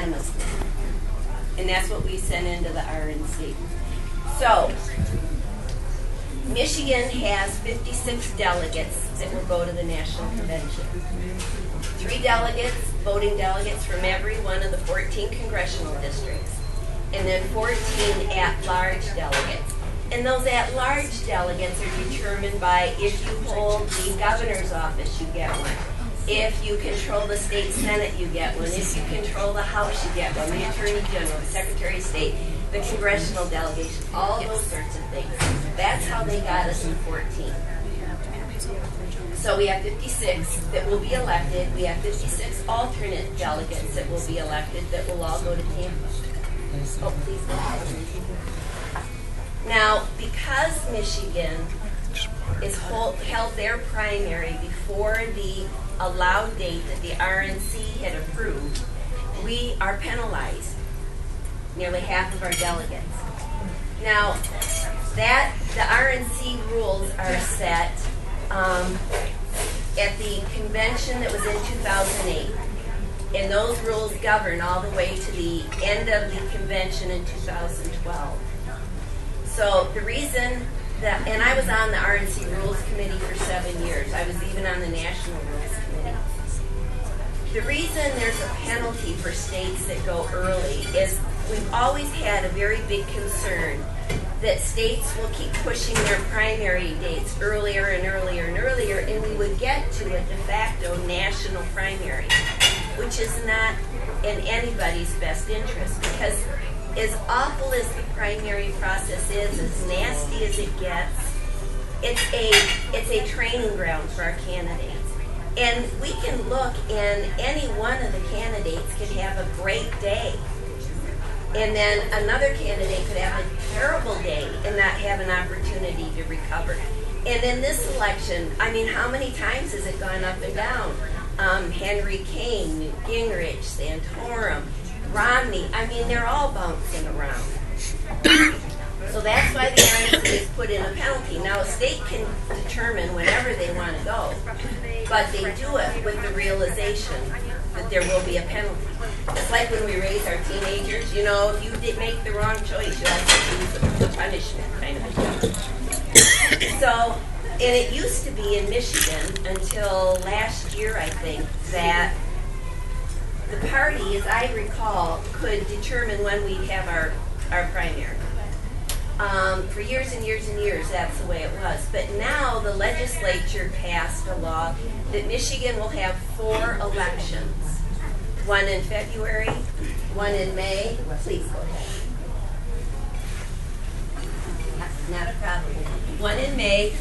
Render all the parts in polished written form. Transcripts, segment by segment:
unanimously. And that's what we sent into the RNC. So, Michigan has 56 delegates that will go to the National Convention. 3 delegates, voting delegates from every one of the 14 congressional districts, and then 14 at-large delegates. And those at-large delegates are determined by if you hold the governor's office, you get one. If you control the state senate, you get one. If you control the House, you get one. The Attorney General, the Secretary of State, the congressional delegation, all those sorts of things. That's how they got us in 14. So we have 56 that will be elected. We have 56 alternate delegates that will be elected that will all go to Tampa. Oh, please go ahead. Now, because Michigan is held their primary before the allowed date that the RNC had approved, we are penalized, nearly half of our delegates. Now, that the RNC rules are set at the convention that was in 2008, and those rules govern all the way to the end of the convention in 2012. So the reason that, and I was on the RNC Rules Committee for 7 years. I was even on the National Rules Committee. The reason there's a penalty for states that go early is we've always had a very big concern that states will keep pushing their primary dates earlier and earlier and earlier, and we would get to a de facto national primary, which is not in anybody's best interest, because as awful as the primary process is, as nasty as it gets, it's a training ground for our candidates. And we can look, and any one of the candidates can have a great day, and then another candidate could have a terrible day and not have an opportunity to recover. And in this election, I mean, how many times has it gone up and down? Henry King, Newt Gingrich, Santorum, Romney, I mean, they're all bouncing around. So that's why the RNC has put in a penalty. Now, a state can determine whenever they want to go, but they do it with the realization that there will be a penalty. It's like when we raise our teenagers, you know, if you did make the wrong choice, you have to choose the punishment kind of a thing. So, and it used to be in Michigan until last year, I think, that the party, as I recall, could determine when we'd have our primary. For years and years and years, that's the way it was. But now the legislature passed a law that Michigan will have 4 elections. One in February, one in May. Please go ahead. Not a problem. One in May,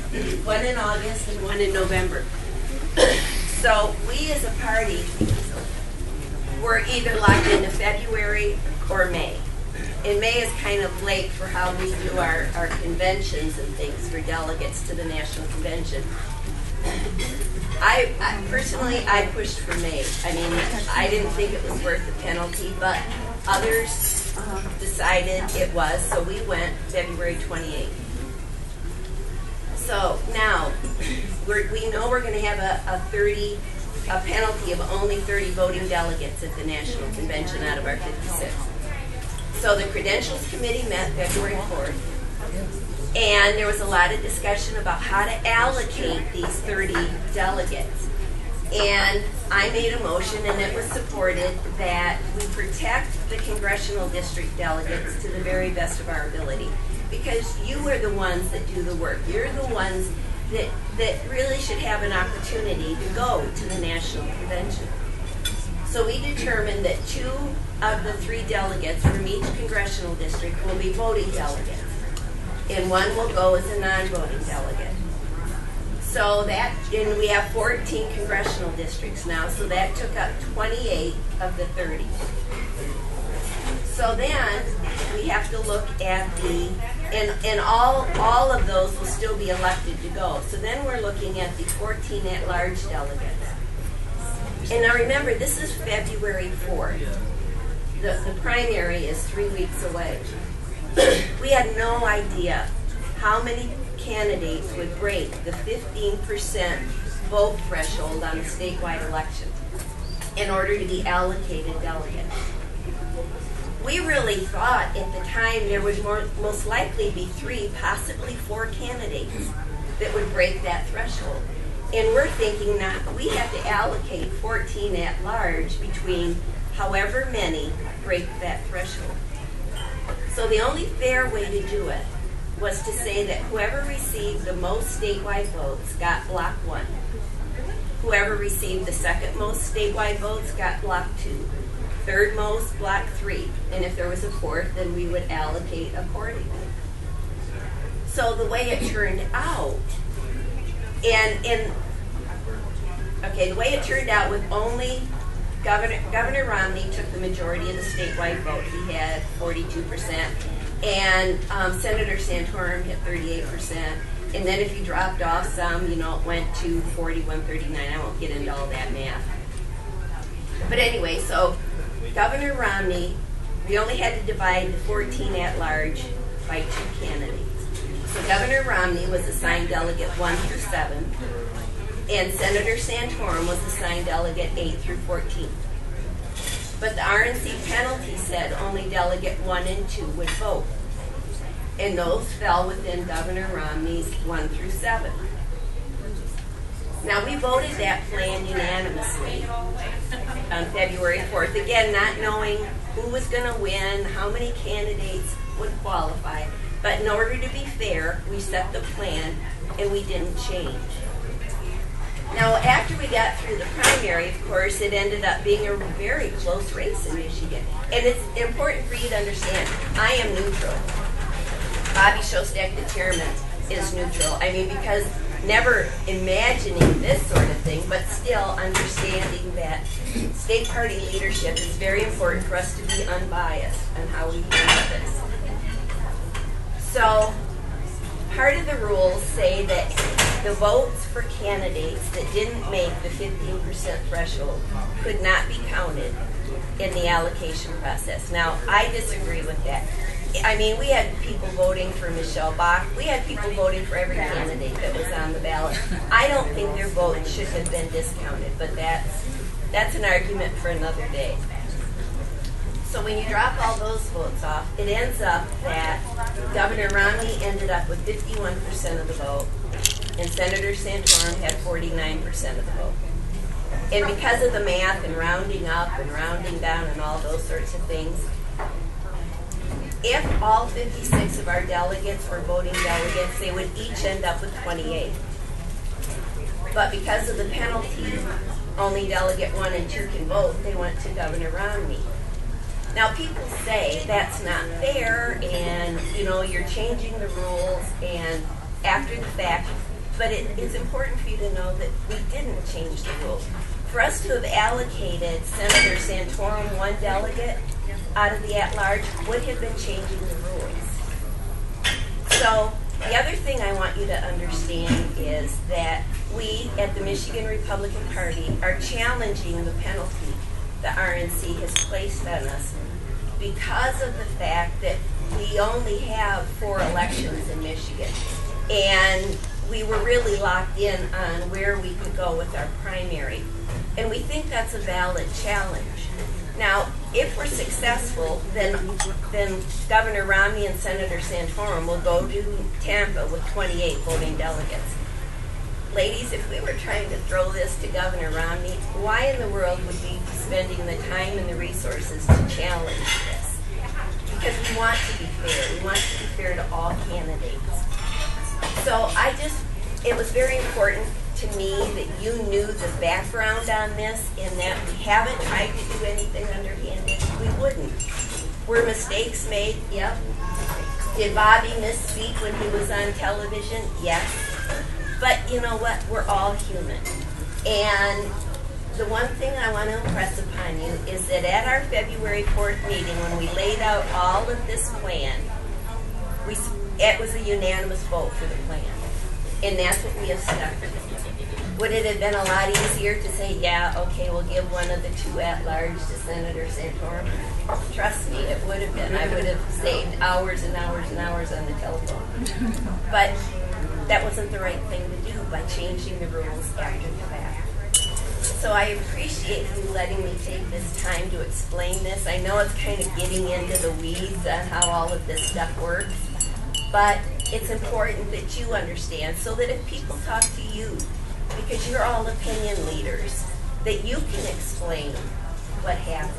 one in August, and one in November. So we as a party, we're either locked into February or May. And May is kind of late for how we do our conventions and things for delegates to the National Convention. I personally pushed for May. I mean, I didn't think it was worth the penalty, but others decided it was, so we went February 28th. So now, we know we're going to have a penalty of only 30 voting delegates at the National Convention out of our 56. So the Credentials Committee met February 4th, and there was a lot of discussion about how to allocate these 30 delegates. And I made a motion, and it was supported, that we protect the congressional district delegates to the very best of our ability. Because you are the ones that do the work. You're the ones that really should have an opportunity to go to the National Convention. So we determined that 2 of the 3 delegates from each congressional district will be voting delegates, and 1 will go as a non-voting delegate. So that, and we have 14 congressional districts now, so that took up 28 of the 30. So then we have to look at and all of those will still be elected to go. So then we're looking at the 14 at-large delegates. And now remember, this is February 4th. The primary is 3 weeks away. We had no idea how many candidates would break the 15% vote threshold on a statewide election in order to be allocated delegates. We really thought at the time there would most likely be 3, possibly 4 candidates that would break that threshold. And we're thinking that we have to allocate 14 at large between however many break that threshold. So the only fair way to do it was to say that whoever received the most statewide votes got block 1. Whoever received the second most statewide votes got block 2. Third most, block 3. And if there was a fourth, then we would allocate accordingly. So the way it turned out, the way it turned out with only Governor Romney took the majority of the statewide vote. He had 42%. And Senator Santorum hit 38%. And then if you dropped off some, it went to 41-39. I won't get into all that math. But anyway, so Governor Romney, we only had to divide the 14 at large by 2 candidates. So Governor Romney was assigned delegate 1 through 7, and Senator Santorum was assigned delegate 8 through 14. But the RNC penalty said only delegate 1 and 2 would vote, and those fell within Governor Romney's 1 through 7. Now, we voted that plan unanimously on February 4th, again, not knowing who was going to win, how many candidates would qualify. But in order to be fair, we set the plan, and we didn't change. Now, after we got through the primary, of course, it ended up being a very close race in Michigan. And it's important for you to understand, I am neutral. Bobby Shostak, the chairman, is neutral. I mean, because never imagining this sort of thing, but still understanding that state party leadership is very important for us to be unbiased on how we handle this. So, part of the rules say that the votes for candidates that didn't make the 15% threshold could not be counted in the allocation process. Now, I disagree with that. I mean, we had people voting for Michelle Bach. We had people voting for every candidate that was on the ballot. I don't think their vote should have been discounted, but that's an argument for another day. So when you drop all those votes off, it ends up that Governor Romney ended up with 51% of the vote, and Senator Santorum had 49% of the vote. And because of the math and rounding up and rounding down and all those sorts of things, if all 56 of our delegates were voting delegates, they would each end up with 28. But because of the penalty, only delegate 1 and 2 can vote, they went to Governor Romney. Now, people say that's not fair, and, you're changing the rules, and after the fact, but it's important for you to know that we didn't change the rules. For us to have allocated Senator Santorum 1 delegate out of the at-large would have been changing the rules. So, the other thing I want you to understand is that we at the Michigan Republican Party are challenging the penalty the RNC has placed on us because of the fact that we only have 4 elections in Michigan. And we were really locked in on where we could go with our primary. And we think that's a valid challenge. Now, if we're successful, then Governor Romney and Senator Santorum will go to Tampa with 28 voting delegates. Ladies, if we were trying to throw this to Governor Romney, why in the world would we be spending the time and the resources to challenge this? Because we want to be fair. We want to be fair to all candidates. So it was very important to me that you knew the background on this and that we haven't tried to do anything underhanded. We wouldn't. Were mistakes made? Yep. Did Bobby misspeak when he was on television? Yes. But you know what? We're all human. And the one thing I want to impress upon you is that at our February 4th meeting, when we laid out all of this plan, it was a unanimous vote for the plan. And that's what we have stuck with. Would it have been a lot easier to say, yeah, okay, we'll give one of the 2 at-large to Senator Santorum? Trust me, it would have been. I would have saved hours and hours and hours on the telephone. But that wasn't the right thing to do by changing the rules after the fact. so I appreciate you letting me take this time to explain this. I know it's kind of getting into the weeds on how all of this stuff works, but it's important that you understand so that if people talk to you, because you're all opinion leaders, that you can explain what happened.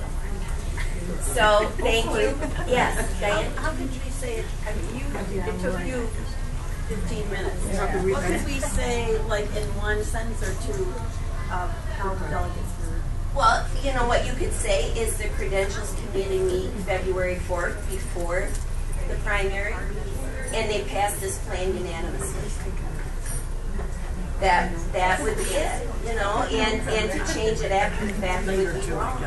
So, thank you. Yes, Diane? How could we say it? I mean, it took you 15 minutes. What could we say, like, in one sentence or two of how the delegates were? Well, you know, what you could say is the Credentials Committee meet February 4th before the primary, and they passed this plan unanimously. That would be it, you know, and to change it after the fact would be wrong.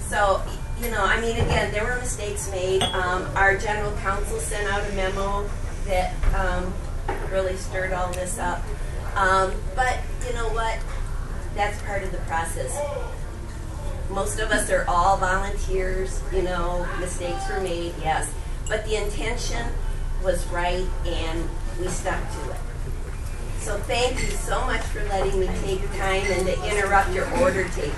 So, you know, I mean, again, there were mistakes made. Our general counsel sent out a memo that really stirred all this up. But you know what? That's part of the process. Most of us are all volunteers, you know, mistakes were made, yes. But the intention was right, and we stuck to it. So thank you so much for letting me take time and to interrupt your order taking.